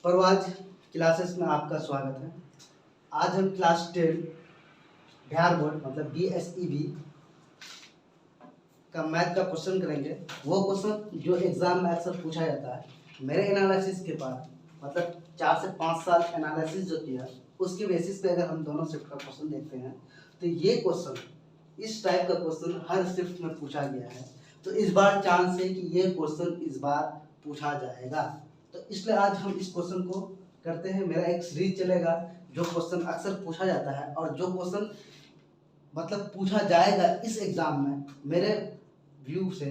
परवाज classes में आपका स्वागत है। आज हम क्लास 10 बिहार बोर्ड मतलब BSEB का मैथ का क्वेश्चन करेंगे। वो क्वेश्चन जो एग्जाम में अक्सर पूछा जाता है, मेरे एनालिसिस के बाद मतलब 4 से 5 साल एनालिसिस जो किया उसके बेसिस पे अगर हम दोनों शिफ्ट का क्वेश्चन देखते हैं तो ये क्वेश्चन इस टाइप का क्वेश्चन हर शिफ्ट में पूछा गया है। तो इस बार चांस है कि ये क्वेश्चन इस बार पूछा जाएगा, तो इसलिए आज हम इस क्वेश्चन को करते हैं। मेरा एक सीरीज चलेगा जो क्वेश्चन अक्सर पूछा जाता है और जो क्वेश्चन मतलब पूछा जाएगा इस एग्जाम में। मेरे व्यू से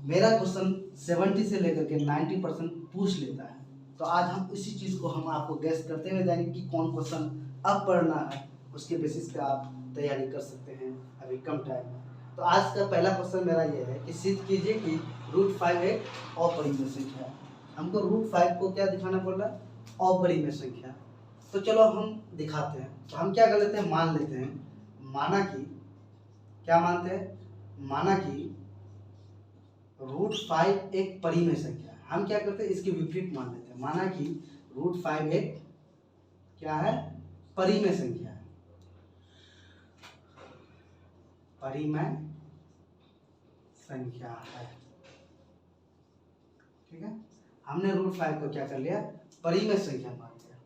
मेरा क्वेश्चन 70 से लेकर के 90% पूछ लेता है। तो आज हम इसी चीज़ को हम आपको गेस करते हुए जाएंगे कि कौन क्वेश्चन अब पढ़ना है, उसके बेसिस पे आप तैयारी कर सकते हैं अभी कम टाइम में। तो आज का पहला क्वेश्चन मेरा ये है कि सिद्ध कीजिए कि √5 एक अपरिमेय संख्या है। हमको √5 को क्या दिखाना पड़ रहा है? अपरिमेय संख्या। तो चलो हम दिखाते हैं। तो हम क्या कर लेते हैं, मान लेते हैं, माना कि क्या मानते हैं, माना कि √5 एक परिमेय संख्या है। हम क्या करते हैं, इसके विपरीत मान लेते हैं। माना कि √5 एक क्या है, परिमेय संख्या है, परिमेय संख्या है। ठीक है, हमने √5 को क्या कर लिया, परिमेय संख्या मान लिया।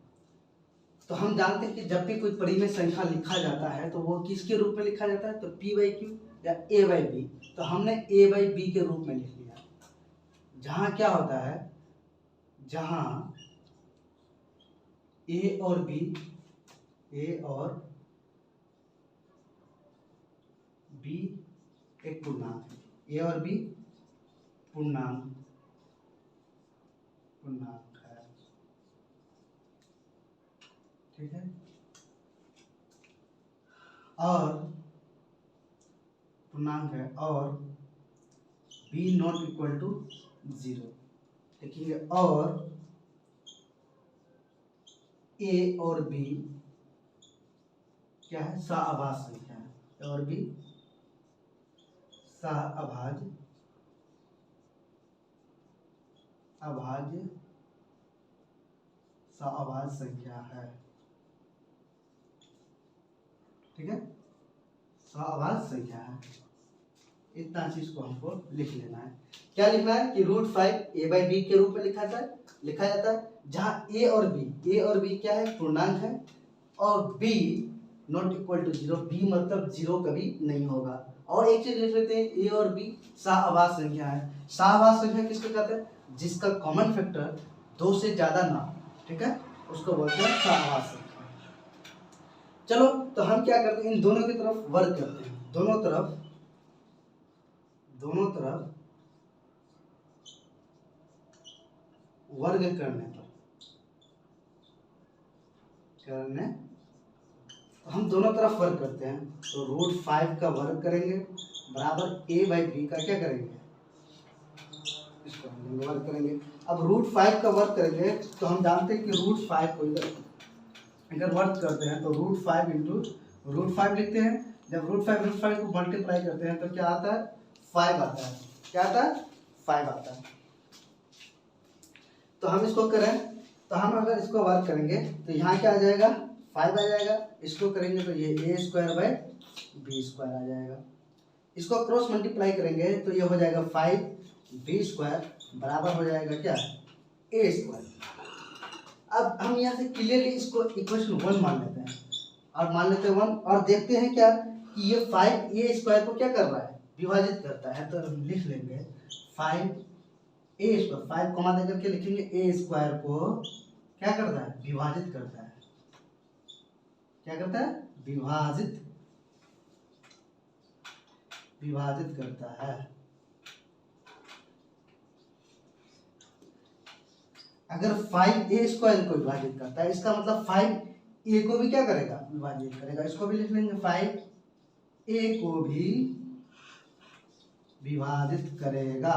तो हम जानते हैं कि जब भी कोई परिमेय संख्या लिखा जाता है तो वो किसके रूप में लिखा जाता है, तो P/Q या A/B। तो हमने A/B के रूप में लिख लिया। जहां क्या होता है, जहां A और B एक पूर्णांक है, A और B पूर्णांक है। ठीक है, और पूर्णांक है और B ≠ 0 लिखेंगे। और A और B क्या है, सह-अभाज्य संख्या है। A और B सह-अभाज्य संख्या है। ठीक है, सह-अभाज्य संख्या है। इतना चीज को हमको लिख लेना है। क्या लिखना है कि √5 A/B के रूप में लिखा जाता है, जहां A और B क्या है, पूर्णांक है, और B ≠ 0। B मतलब 0 कभी नहीं होगा। और एक चीज लिख लेते हैं, A और B सह-अभाज्य संख्या है। सह-अभाज्य संख्या किसको कहते हैं, जिसका कॉमन फैक्टर 2 से ज्यादा ना हो। ठीक है, उसको बोलते हैं सह-अभाज्य संख्या। चलो, तो हम क्या करते हैं, इन दोनों की तरफ वर्ग करते हैं। दोनों तरफ वर्ग करने पर हम दोनों तरफ वर्ग करते हैं। तो √5 का वर्ग करेंगे बराबर A/B का क्या करेंगे, इसको हम वर्ग करेंगे। अब √5 का वर्ग करेंगे तो हम जानते हैं कि √5 को अगर वर्ग करते हैं तो √5 इंटू √5 लिखते हैं। जब √5 को मल्टीप्लाई करते हैं तो क्या आता है, 5 आता है। क्या आता है, 5 आता है। तो हम इसको करें, तो हम अगर इसको वर्ग करेंगे तो यहाँ क्या आ जाएगा, 5 आ जाएगा। इसको करेंगे तो ये A²/B² आ जाएगा। इसको क्रॉस मल्टीप्लाई करेंगे तो ये हो जाएगा 5B² बराबर हो जाएगा क्या, A²। अब हम यहाँ से क्लियरली इसको इक्वेशन 1 मान लेते हैं और मान लेते हैं 1 और देखते हैं क्या कि ये 5A² को क्या कर रहा है, विभाजित करता है। तो हम लिख लेंगे 5A², 5 कॉमा देकर के लिखेंगे A² को क्या करता है, विभाजित करता है। क्या करता है, विभाजित करता है। अगर 5A² को विभाजित करता है, इसका मतलब 5A को भी क्या करेगा, विभाजित करेगा। इसको भी लिख लेंगे 5A को भी विभाजित करेगा।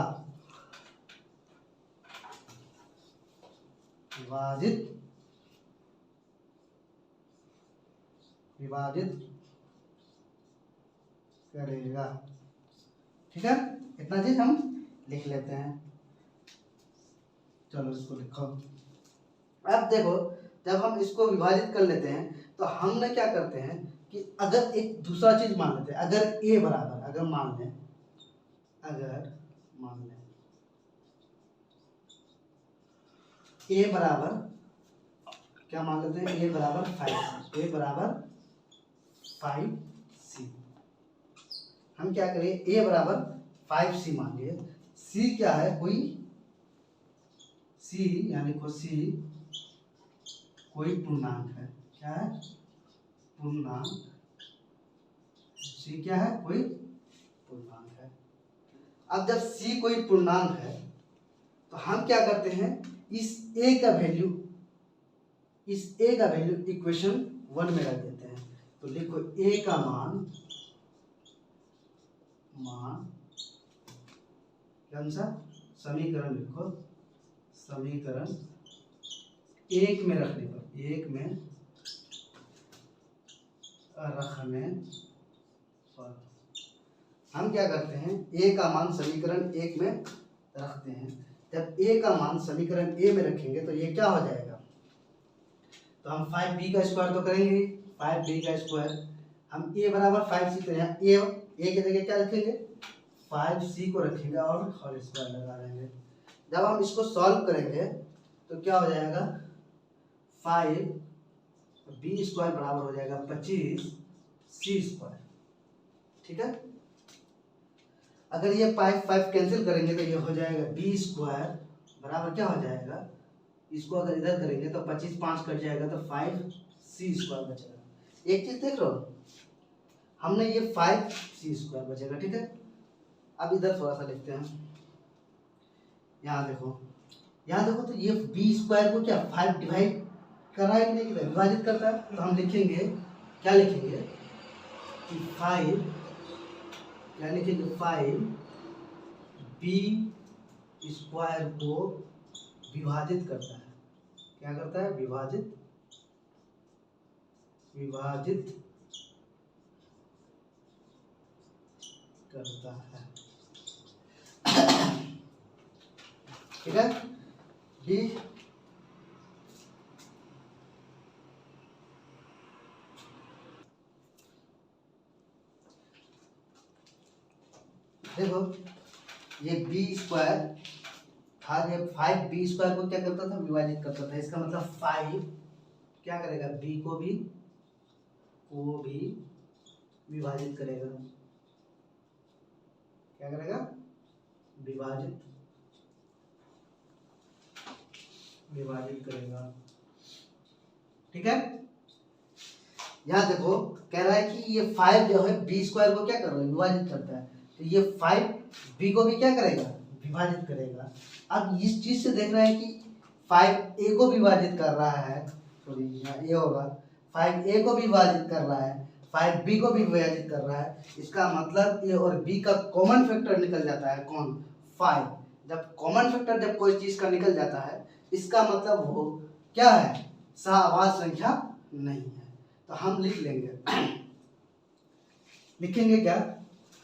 विभाजित करेगा। ठीक है, इतना चीज हम लिख लेते हैं। चलो इसको लिखो। अब देखो, जब हम इसको विभाजित कर लेते हैं तो हमने क्या करते हैं कि अगर एक दूसरा चीज मान लेते हैं, अगर ए बराबर, अगर मान लें ए बराबर, क्या मान लेते हैं, ए बराबर 5, ए बराबर 5c। हम क्या करें, ए बराबर 5c मान लिए। सी क्या है, कोई सी, यानी को सी कोई पूर्णांक है। क्या है, पूर्णांक। सी क्या है, कोई पूर्णांक है। अब जब सी कोई पूर्णांक है तो हम क्या करते हैं, इस ए का वैल्यू इक्वेशन 1 में रख देते हैं। तो लिखो ए का मान कौन सा, समीकरण लिखो, समीकरण 1 में रखने पर, हम क्या करते हैं, ए का मान समीकरण 1 में रखते हैं। जब ए का मान समीकरण ए में रखेंगे तो ये क्या हो जाएगा, तो हम 5b का स्क्वायर तो करेंगे, 5b का स्क्वायर। हम ए बराबर 5c, तो यहाँ ए की जगह क्या रखेंगे, 5c को रखेंगे और होल स्क्वायर लगा देंगे। जब हम इसको सॉल्व करेंगे तो क्या हो जाएगा, 5b स्क्वायर बराबर हो जाएगा 25c स्क्वायर। ठीक है, अगर ये 5 कैंसिल करेंगे तो ये हो जाएगा b स्क्वायर बराबर क्या हो जाएगा, इसको अगर इधर करेंगे तो 25 5 कट जाएगा तो 5c स्क्वायर बचेगा। एक चीज देख लो, हमने ये 5c स्क्वायर बचेगा। ठीक है, अब इधर थोड़ा सा लिखते हैं, यहाँ देखो तो ये b स्क्वायर को क्या 5 डिवाइड कर रहा है कि नहीं, विभाजित करता है। तो हम लिखेंगे, क्या लिखेंगे कि 5, क्या लिखेंगे, 5b स्क्वायर को विभाजित करता है। क्या करता है, विभाजित करता है। ठीक है, b देखो, ये b स्क्वायर था, ये 5b स्क्वायर को क्या करता था, विभाजित करता था। इसका मतलब 5 क्या करेगा, b को भी विभाजित करेगा। क्या करेगा, विभाजित करेगा। ठीक है, यहाँ देखो कह रहा है कि ये 5 जो है b स्क्वायर को क्या कर रहा है, विभाजित करता है। तो ये 5b को भी क्या करेगा, विभाजित करेगा। अब इस चीज से देख रहे हैं कि 5a को विभाजित कर रहा है, सॉरी यहाँ a होगा, 5a को भी विभाजित कर रहा है, 5b को भी विभाजित कर रहा है। इसका मतलब a और b का कॉमन फैक्टर निकल जाता है, कौन, 5। जब कॉमन फैक्टर जब कोई चीज का निकल जाता है, इसका मतलब वो क्या है, सहअभाज्य संख्या नहीं है। तो हम लिख लेंगे, लिखेंगे क्या,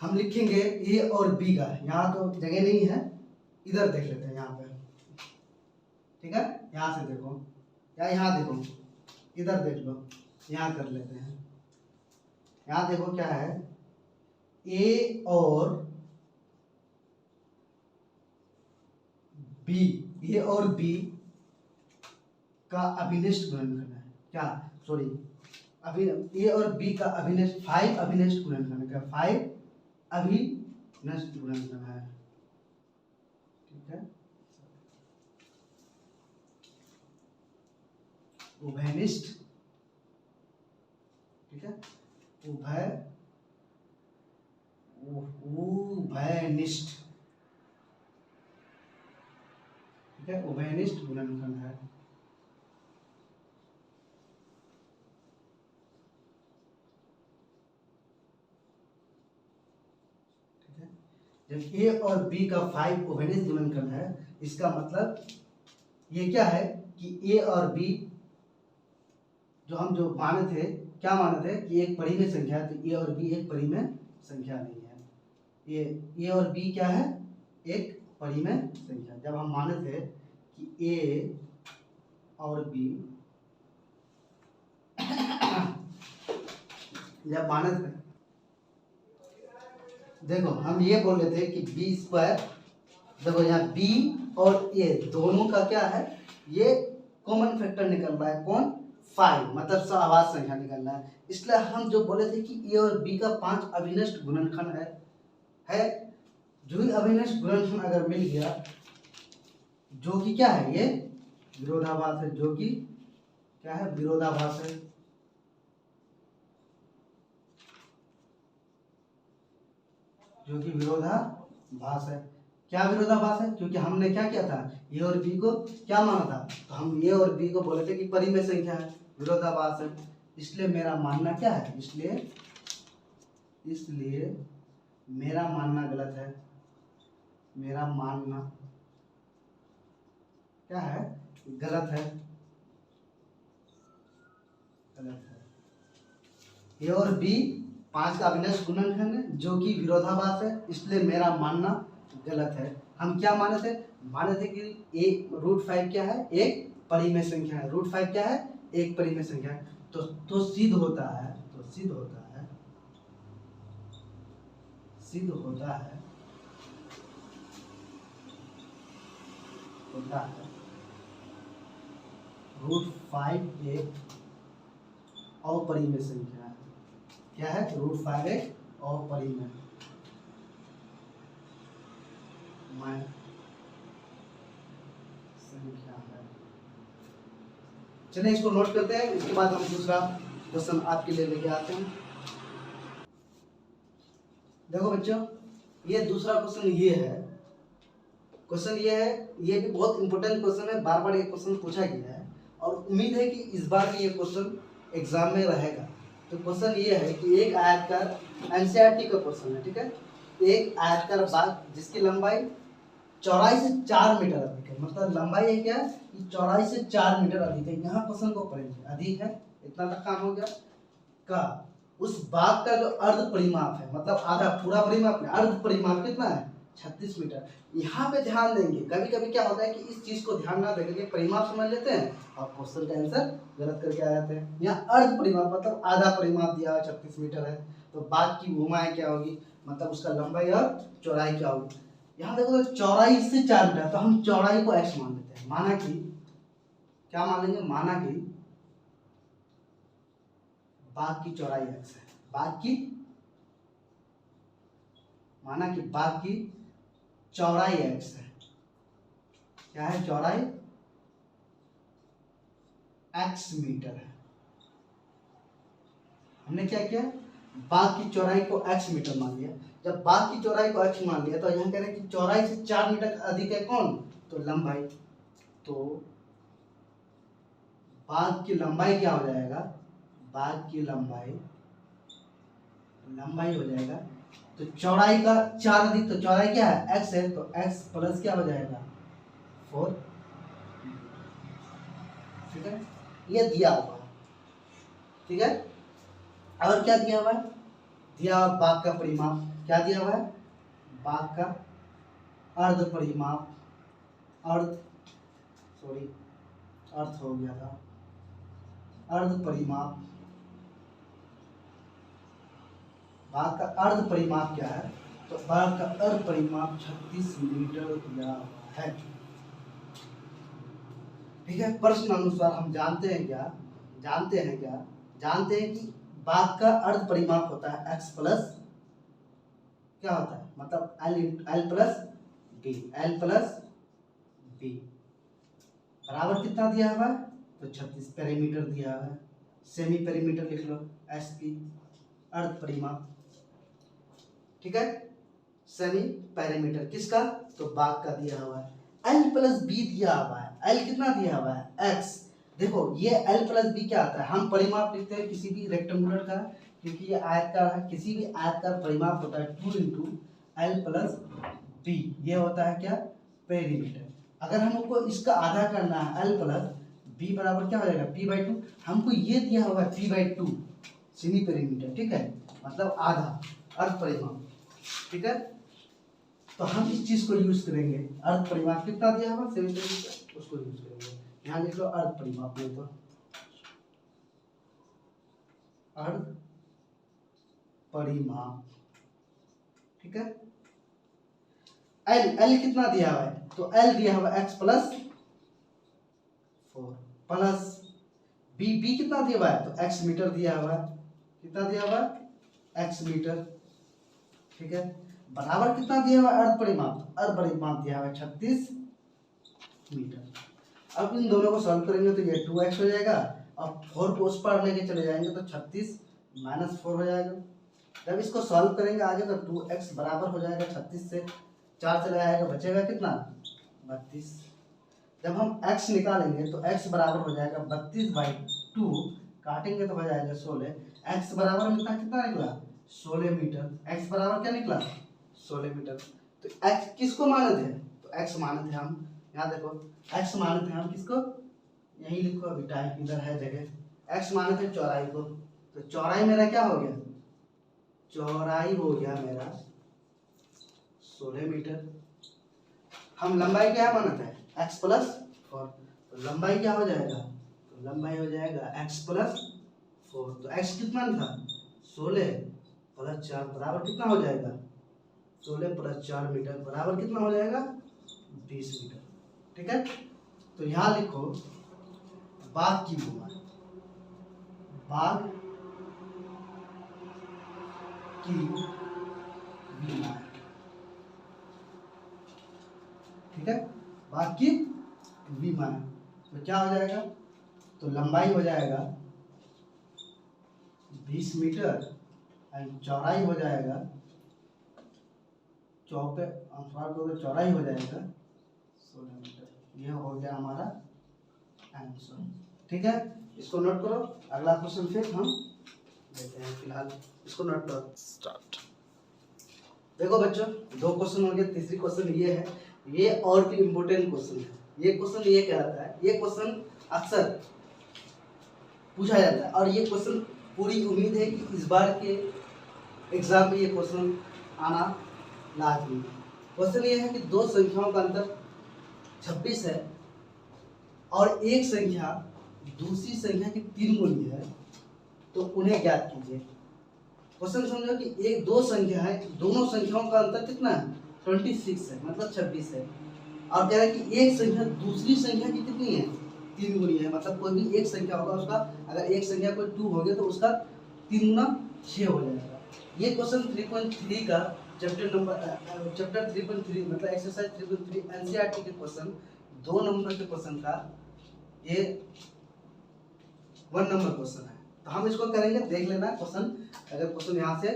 हम लिखेंगे ए और बी का, यहाँ तो जगह नहीं है, इधर देख लेते हैं यहाँ पे। ठीक है, यहाँ से देखो या यहाँ देखो, इधर देख लो, यहाँ कर लेते हैं। यहाँ देखो क्या है, ए और बी का अभिनिष्ट गुणनखंड है। क्या, सॉरी, ए और बी का अभिनिष्ट 5 अभिनिष्ट गुणनखंड है, 5 अभिनिष्ट गुणनखंड है। ठीक है, उभयनिष्ठ। ठीक है, उभयनिष्ठ। ठीक है, उभयनिष्ठ गुणनखंड है। जब ए और बी का 5 उभयनिष्ठ गुणनखंड है, इसका मतलब ये क्या है कि ए और बी जो हम माने थे, क्या माने थे कि एक परिमेय संख्या है। तो ए और बी एक परिमेय संख्या नहीं है। ए और बी क्या है, एक परिमेय संख्या। जब हम माने थे कि ए और बी जब मानस में, देखो हम ये बोल रहे थे कि बी स्क्वायर, देखो यहाँ बी और ए दोनों का क्या है, ये कॉमन फैक्टर निकल रहा है, कौन, 5, मतलब सहवास संख्या निकल रहा है। इसलिए हम जो बोले थे कि ए और बी का 5 अभिनष्ट गुणनखंड है जो ही अभिनष्ट गुणनखंड अगर मिल गया, जो कि क्या है, ये विरोधाभास है, जो कि क्या है, विरोधाभास है। जो कि विरोधाभास है। क्या विरोधाभास है, क्योंकि हमने क्या किया था, ए और बी को क्या माना था, तो हम ए और बी को बोले थे कि परिमेय संख्या है, विरोधाभास है। इसलिए मेरा मानना क्या है, इसलिए मेरा मानना गलत है। मेरा मानना क्या है, गलत है, गलत है। ए और बी 5 का अभिनष्ट गुणनखंड है जो कि विरोधाभास है, इसलिए मेरा मानना गलत है। हम क्या माने थे कि √5 क्या है, एक परिमेय संख्या है। √5 क्या है, एक परिमेय संख्या है। तो सिद्ध होता है, √5 एक अपरिमेय संख्या है। क्या है, √5 एक अपरिमेय संख्या है। चलिए इसको नोट करते हैं, इसके बाद हम दूसरा क्वेश्चन आपके लिए लेके आते हैं। देखो बच्चों, ये दूसरा क्वेश्चन ये है, ये भी बहुत इंपॉर्टेंट क्वेश्चन है, बार बार ये क्वेश्चन पूछा गया है और उम्मीद है कि इस बार भी ये क्वेश्चन एग्जाम में रहेगा। तो क्वेश्चन ये है कि एक आयतकार, एनसीईआरटी का क्वेश्चन है, ठीक है, एक आयतकार बाग जिसकी लंबाई चौड़ाई से 4 मीटर अधिक है, मतलब लंबाई है क्या, कि चौड़ाई से 4 मीटर अधिक है। यहाँ क्वेश्चन को पढ़ेंगे, अधिक है, इतना तक काम हो गया का उस बाग का जो अर्ध परिमाप है, मतलब आधा, पूरा परिमाप नहीं, अर्ध परिमाप कितना है, 36 मीटर। यहाँ पे ध्यान देंगे, कभी कभी क्या होता है कि इस चीज को ध्यान ना देकर के परिमाप समझ लेते हैं और क्वेश्चन का आंसर गलत करके आ जाते हैं। यहाँ अर्ध परिमाप मतलब आधा परिमाप दिया हुआ 36 मीटर है, तो बाग की भूमाएं क्या होगी, मतलब उसका लंबाई और चौड़ाई क्या होगी। यहाँ देखो तो चौड़ाई से 4 मीटर, तो हम चौड़ाई को x मान लेते हैं, माना कि क्या मान लेंगे, माना कि बाग की चौड़ाई x है, माना कि बाग की चौड़ाई x है। क्या है, चौड़ाई x मीटर है। हमने क्या किया, बाग की चौड़ाई को x मीटर मान लिया। जब बाग की चौड़ाई को x मान लिया तो यहाँ कह रहे हैं कि चौड़ाई से 4 मीटर अधिक है कौन, तो लंबाई। तो बाग की लंबाई क्या हो जाएगा, बाग की लंबाई हो जाएगा, तो चौड़ाई का 4 अधिक, तो चौड़ाई क्या है, x है, तो x प्लस क्या हो जाएगा, 4। ठीक है, ये दिया हुआ, ठीक है। और क्या दिया हुआ है, दिया हुआ बाग का परिमाप, क्या दिया हुआ है, बाग का अर्ध परिमाप, अर्थ हो गया था, अर्ध परिमाप, बाग का अर्ध परिमाप क्या है, तो बाग का अर्ध परिमाप 36 मीटर दिया हुआ है। ठीक है, प्रश्न अनुसार हम जानते हैं कि बाग का अर्ध परिमाप होता है x प्लस क्या होता है, मतलब l प्लस b बराबर कितना दिया हुआ है, तो 36 पेरीमीटर दिया हुआ है। सेमी पेरीमीटर लिख लो, SP अर्ध परिमाप, ठीक है, सेमी पेरीमीटर किसका, तो बाग का दिया हुआ है। l प्लस बी दिया हुआ है, l कितना दिया हुआ है, x। देखो ये l प्लस बी क्या आता है, हम परिमाप लिखते हैं किसी भी रेक्टेंगुलर का, क्योंकि ये आयतकार है, किसी भी आयतकार परिमाप होता है 2 इंटू l प्लस बी, ये होता है क्या, पेरीमीटर। अगर हमको इसका आधा करना है, l प्लस बी बराबर क्या हो जाएगा, p/2। हमको ये दिया हुआ है p/2 सेमी पेरीमीटर, ठीक है, मतलब आधा अर्ध परिमाप, ठीक है। तो हम इस चीज को यूज करेंगे, अर्ध परिमाप कितना दिया हुआ, सेमी पेरीमीटर, उसको यूज करेंगे। यहाँ लिख लो अर्ध परिमाप में, तो अर्ध परिमाप, ठीक है। एल कितना दिया हुआ है, तो एल दिया हुआ x प्लस 4 प्लस बी कितना दिया हुआ है, तो x मीटर दिया हुआ है, कितना दिया हुआ है x मीटर, ठीक है। बराबर कितना दिया हुआ है अर्ध परिमाप, तो अर्ध परिमाप दिया हुआ है 36 मीटर। अब इन दोनों को सॉल्व करेंगे तो ये 2x हो जाएगा, और 4 को उस पार लेके चले जाएंगे तो 36 माइनस 4 हो जाएगा। जब इसको सॉल्व करेंगे आगे तो 2x बराबर हो जाएगा 36 से 4 चला जाएगा, बचेगा कितना 32। जब हम x निकालेंगे तो x बराबर हो जाएगा 32/2, काटेंगे तो हो जाएगा 16। x बराबर मिलता कितना निकला 16 मीटर, x बराबर क्या निकला 16 मीटर। तो x किसको माने थे, तो x माने थे हम, यहाँ देखो x माने थे हम किसको, यही लिखो अभी टाइप इधर है जगह, x माने थे चौड़ाई को, तो चौड़ाई मेरा क्या हो गया, चौड़ाई हो गया मेरा 16 मीटर। हम लंबाई क्या माना था x प्लस 4, तो लंबाई क्या हो जाएगा, तो लंबाई हो जाएगा x प्लस 4, तो x कितना था 16 प्लस 4 बराबर कितना हो जाएगा, 16 प्लस 4 मीटर बराबर कितना हो जाएगा 20 मीटर, ठीक है। तो यहाँ लिखो बाघ की विमा, बाघ की विमा, ठीक है, बाघ की विमा। तो क्या हो जाएगा, तो लंबाई हो जाएगा 20 मीटर और चौड़ाई हो जाएगा चौड़ाई हो जाएगा 16 मीटर। यह हो गया हमारा आंसर, ठीक है। इसको नोट करो, अगला क्वेश्चन फिर हम लेते हैं, फिलहाल इसको नोट करो। स्टार्ट। देखो बच्चों, 2 क्वेश्चन हो गए, तीसरी क्वेश्चन ये है, ये और भी इम्पोर्टेंट क्वेश्चन है। ये क्वेश्चन ये कहता है, ये क्वेश्चन अक्सर पूछा जाता है और ये क्वेश्चन पूरी उम्मीद है कि इस बार के एग्जाम में ये क्वेश्चन आना लाजमी है। क्वेश्चन ये है कि 2 संख्याओं का अंतर 26 है और एक संख्या दूसरी संख्या की 3 गुनी है, तो उन्हें ज्ञात कीजिए। क्वेश्चन समझो कि एक 2 संख्या है, दोनों संख्याओं का अंतर कितना है 26 है, मतलब 26 है, और कह रहा है कि एक संख्या दूसरी संख्या की कितनी है 3 गुनी है, मतलब कोई भी एक संख्या होगा उसका, अगर एक संख्या कोई 2 हो गया तो उसका 3 गुना 6 हो जाएगा। ये क्वेश्चन 3.3 का चैप्टर 3.3 मतलब एक्सरसाइज 3.3 एनसीईआरटी के क्वेश्चन 2 नंबर के क्वेश्चन का ये 1 नंबर क्वेश्चन है। तो हम इसको करेंगे, देख लेना क्वेश्चन, अगर क्वेश्चन यहाँ से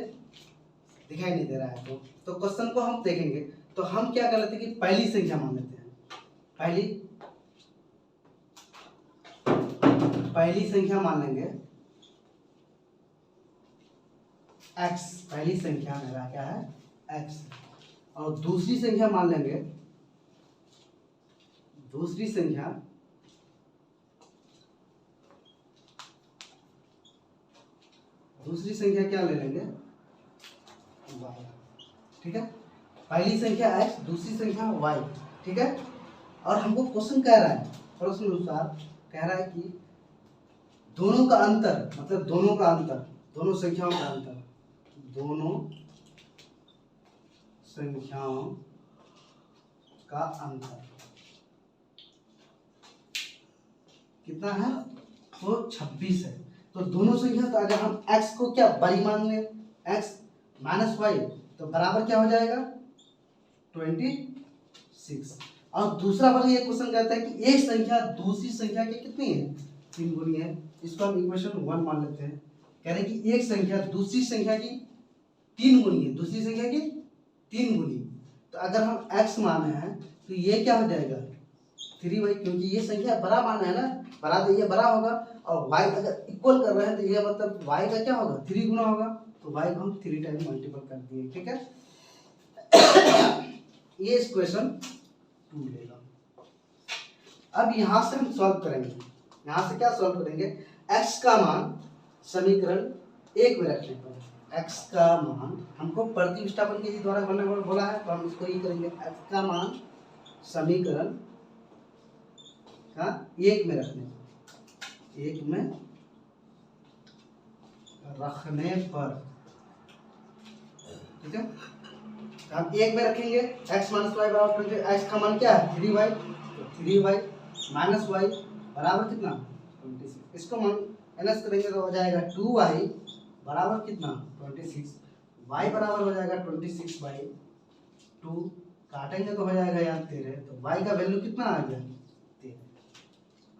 दिखाई नहीं दे रहा है तो क्वेश्चन को हम देखेंगे। तो हम क्या कर लेते हैं कि पहली संख्या मान लेते हैं, पहली संख्या मान लेंगे x, पहली संख्या मेरा क्या है x, और दूसरी संख्या मान लेंगे, दूसरी संख्या क्या ले लेंगे y, ठीक है। पहली संख्या x, दूसरी संख्या y, ठीक है। और हमको क्वेश्चन कह रहा है, प्रश्न अनुसार कह रहा है कि दोनों का अंतर, मतलब दोनों का अंतर, दोनों संख्याओं का अंतर, दोनों संख्याओं का अंतर कितना है, तो 26 है। तो दोनों संख्या का अगर हम x को क्या y मान लें, x माइनस y, तो बराबर क्या हो जाएगा 26। और दूसरा वाला ये क्वेश्चन कहता है कि एक संख्या दूसरी संख्या की कितनी है 3 गुनी है, इसको हम इक्वेशन 1 मान लेते हैं। कह रहे हैं कि एक संख्या दूसरी संख्या की 3 गुनी है, दूसरी संख्या की 3 गुनी। तो अगर हम x माने हैं तो ये क्या हो जाएगा 3y, क्योंकि ये संख्या बड़ा माना है ना, बड़ा तो ये बड़ा होगा, और y अगर इक्वल कर रहे हैं तो ये मतलब y का क्या होगा 3 गुना होगा, तो y को हम 3 टाइम मल्टीपल कर दिए, ठीक है। ये इस क्वेश्चन 2 लेगा। अब यहाँ से हम सॉल्व करेंगे, यहाँ से क्या सॉल्व करेंगे, x का मान समीकरण 1 में रखने पर, x का मान हमको प्रतिस्थापन के द्वारा बोला है, तो हम इसको ये करेंगे, x का मान समीकरण कहाँ, एक में रखने पर, एक में रखने पर, ठीक है। हम एक में रखेंगे x माइनस वाई बराबर 20, x का मान क्या है 3y, तो 3y माइनस वाई बराबर कितना 26। इसको मान माइनस करेंगे तो हो जाएगा 2y बराबर कितना 26, y बराबर हो जाएगा 26/2, काटेंगे तो हो जाएगा यहाँ 13, तो y का वैल्यू कितना आ गया 13।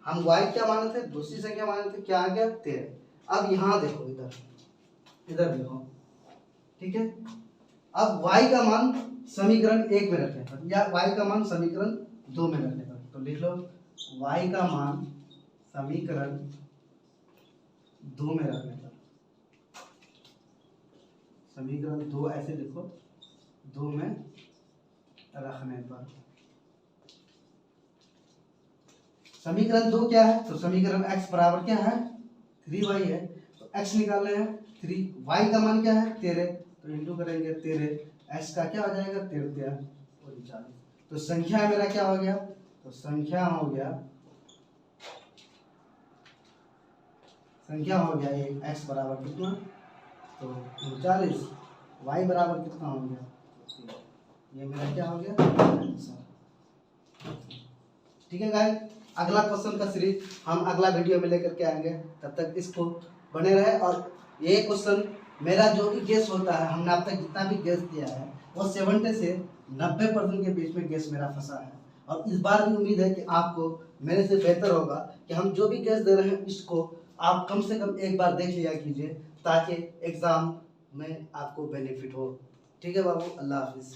हम y क्या माने थे, दूसरी संख्या माने थे, क्या आ गया 13। अब यहाँ देखो, इधर देखो, ठीक है। अब y का मान समीकरण 1 में रखने पर या y का मान समीकरण 2 में रखने पर, तो लिख लो y का मान समीकरण 2 में रखने पर, समीकरण 2 ऐसे लिखो, 2 में रखने पर। समीकरण 2 क्या है, तो समीकरण x बराबर क्या है 3y है, तो x निकालना है 3, y का मान क्या है 13, तो इंटू करेंगे 13, x का क्या हो जाएगा 13 39, तो संख्या मेरा क्या हो गया, तो संख्या हो गया एक, x बराबर कितना तो 39, y बराबर कितना हो गया, ये मेरा क्या हो गया, ठीक है गाइस। अगला क्वेश्चन का सीरीज हम अगला वीडियो में लेकर के आएंगे, तब तक इसको बने रहे। और ये क्वेश्चन मेरा जो भी गेस होता है, हमने अब तक जितना भी गेस दिया है वो 70 से 90% के बीच में गेस मेरा फंसा है, और इस बार भी उम्मीद है कि आपको मेरे से बेहतर होगा कि हम जो भी गेस दे रहे हैं इसको आप कम से कम एक बार देख लिया कीजिए, ताकि एग्जाम में आपको बेनिफिट हो। ठीक है बाबू, अल्लाह हाफिज।